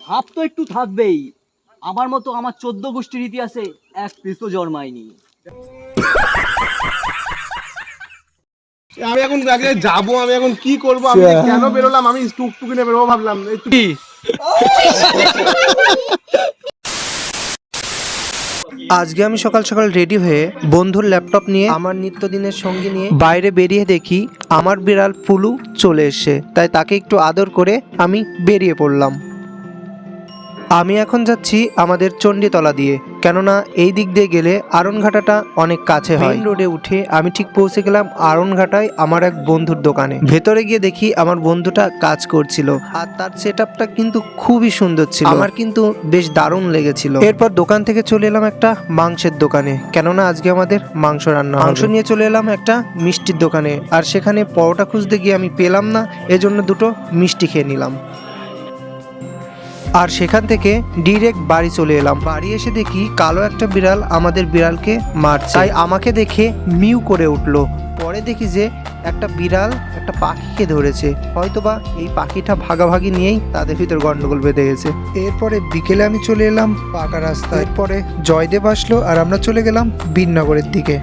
ভাব তো একটু থাকবেই। আমার মতো আমার 14 গোষ্ঠীর ইতিহাসে এক পিসও জন্মায়নি। আমি এখন আগে যাবো, আমি এখন কি করবো, আমি কেন বেরোলাম, আমি টুকটুকি নিয়ে বেরোবো ভাবলাম। আজকে আমি সকাল সকাল রেডি হয়ে বন্ধুর ল্যাপটপ নিয়ে আমার নিত্যদিনের সঙ্গী নিয়ে বাইরে বেরিয়ে দেখি আমার বিড়াল পুলু চলে এসে, তাই তাকে একটু আদর করে আমি বেরিয়ে পড়লাম। আমি এখন যাচ্ছি আমাদের চণ্ডীতলা দিয়ে, কেননা এই দিক দিয়ে গেলে আরনঘাটাটা অনেক কাছে হয়। মেইন রোডে উঠে আমি ঠিক পৌঁছে গেলাম আরনঘাটায় আমার এক বন্ধুর দোকানে। ভেতরে গিয়ে দেখি আমার বন্ধুটা কাজ করছিল, আর তার সেটআপটা কিন্তু খুবই সুন্দর ছিল, আমার কিন্তু বেশ দারুণ লেগেছিল। এরপর দোকান থেকে চলে এলাম একটা মাংসের দোকানে, কেননা আজকে আমাদের মাংস রান্না হবে। মাংস নিয়ে চলে এলাম একটা মিষ্টির দোকানে, আর সেখানে পরোটা খুঁজতে গিয়ে আমি পেলাম না, এজন্য দুটো মিষ্টি খেয়ে নিলাম। আর সেখান থেকে ডিরেক্ট বাড়ি চলে এলাম। বাড়ি এসে দেখি কালো একটা বিড়াল আমাদের বিড়ালকে মারছে, তাই আমাকে দেখে মিউ করে উঠলো। পরে দেখি যে একটা বিড়াল একটা পাখিকে ধরেছে, হয়তোবা এই পাখিটা ভাগাভাগি নিয়েই তাদের ভিতর গন্ডগোল বেঁধে গেছে। এরপরে বিকেলে আমি চলে এলাম পাকা রাস্তায়। এরপরে জয়দেব আসলো আর আমরা চলে গেলাম বীরনগরের দিকে।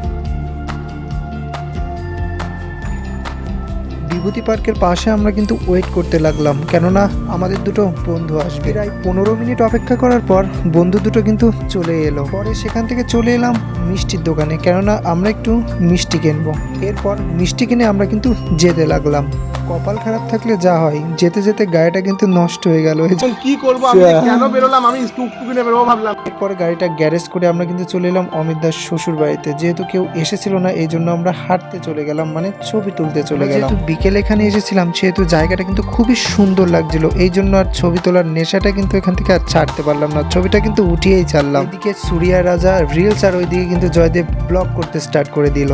বিভূতি পার্কের পাশে আমরা কিন্তু ওয়েট করতে লাগলাম, কেননা আমাদের দুটো বন্ধু আসবে। প্রায় 15 মিনিট অপেক্ষা করার পর বন্ধু দুটো কিন্তু চলে এলো। পরে সেখান থেকে চলে এলাম মিষ্টির দোকানে, কেননা আমরা একটু মিষ্টি কিনবো। এরপর মিষ্টি কিনে আমরা কিন্তু যেতে লাগলাম। কপাল খারাপ থাকলে যা হয়, যেতে যেতে গাড়িটা কিন্তু নষ্ট হয়ে গেল। এখন কি করবো, আমি কেন বেরোলাম, আমি টুকটুকি নিয়ে বেরোবো ভাবলাম। এরপরে গাড়িটা গ্যারেজ করে আমরা কিন্তু চলে এলাম অমিত দাস শ্বশুর বাড়িতে। যেহেতু কেউ এসেছিল না, এই জন্য আমরা হাঁটতে চলে গেলাম, মানে ছবি তুলতে চলে গেলাম। যেহেতু বিকেল এখানে এসেছিলাম, সেহেতু জায়গাটা কিন্তু খুবই সুন্দর লাগছিল, এই জন্য আর ছবি তোলার নেশাটা কিন্তু এখান থেকে আর ছাড়তে পারলাম না, ছবিটা কিন্তু উঠিয়েই ছাড়লাম। এদিকে সুরিয়া রাজা রিলস, আর ওইদিকে কিন্তু জয়দেব ব্লগ করতে স্টার্ট করে দিল।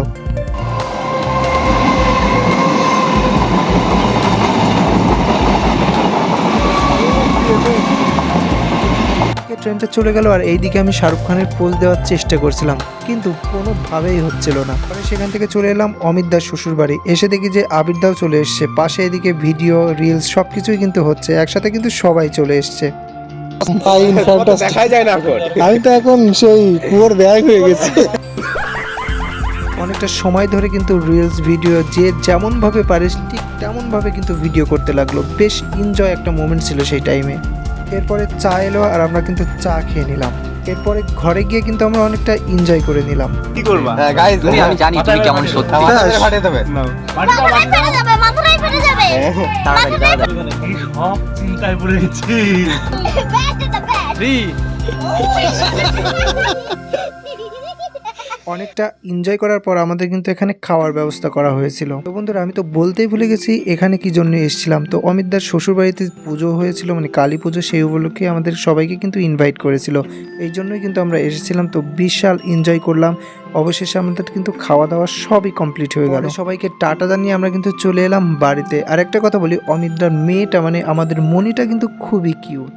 ট্রেনটা চলে গেল, আর এইদিকে আমি শাহরুখ খানের পোজ দেওয়ার চেষ্টা করছিলাম, কিন্তু কোনোভাবেই হচ্ছিল না। পরে সেখান থেকে চলে এলাম অমিত দাস শ্বশুর বাড়ি। এসে দেখি যে আবির দাও চলে এসছে পাশে, এদিকে ভিডিও রিলস সবকিছুই কিন্তু হচ্ছে একসাথে, কিন্তু সবাই চলে এসছে। দেখাই যায় না এখন, আমি তো এখন সেই কুয়োর ব্যাগ হয়ে গেছি। অনেকটা সময় ধরে কিন্তু রিলস ভিডিও যে যেমন ভাবে পারে ঠিক তেমন ভাবে কিন্তু ভিডিও করতে লাগলো। বেশ এনজয় একটা মোমেন্ট ছিল সেই টাইমে। এরপরে চা এলো আর আমরা কিন্তু চা খেয়ে নিলাম। এরপরে ঘরে গিয়ে কিন্তু আমরা অনেকটা এনজয় করে নিলাম। কি করবা গাইস, আমি জানি তুমি কেমন সত্যি। ফাটিয়ে দেবে মাথায় ফেটে যাবে, মাথায় ফেটে যাবে। তাড়াতাড়ি সব চিন্তায় পড়ে গেছি। ব্যাট এটা ব্যাট। অনেকটা এনজয় করার পর আমাদের কিন্তু এখানে খাওয়ার ব্যবস্থা করা হয়েছিল। তো বন্ধুরা, আমি তো বলতেই ভুলে গেছি এখানে কি জন্য এসেছিলাম। তো অমিত দার শ্বশুর বাড়িতে পুজো হয়েছিল, মানে কালী পুজো, সেই উপলক্ষে আমাদের সবাইকে কিন্তু ইনভাইট করেছিল, এই জন্যই কিন্তু আমরা এসেছিলাম। তো বিশাল এনজয় করলাম। অবশেষে আমাদের কিন্তু খাওয়া দাওয়া সবই কমপ্লিট হয়ে গেল। সবাইকে টাটা জানিয়ে আমরা কিন্তু চলে এলাম বাড়িতে। আর একটা কথা বলি, অমিত দার মেয়েটা মানে আমাদের মনিটা কিন্তু খুবই কিউট।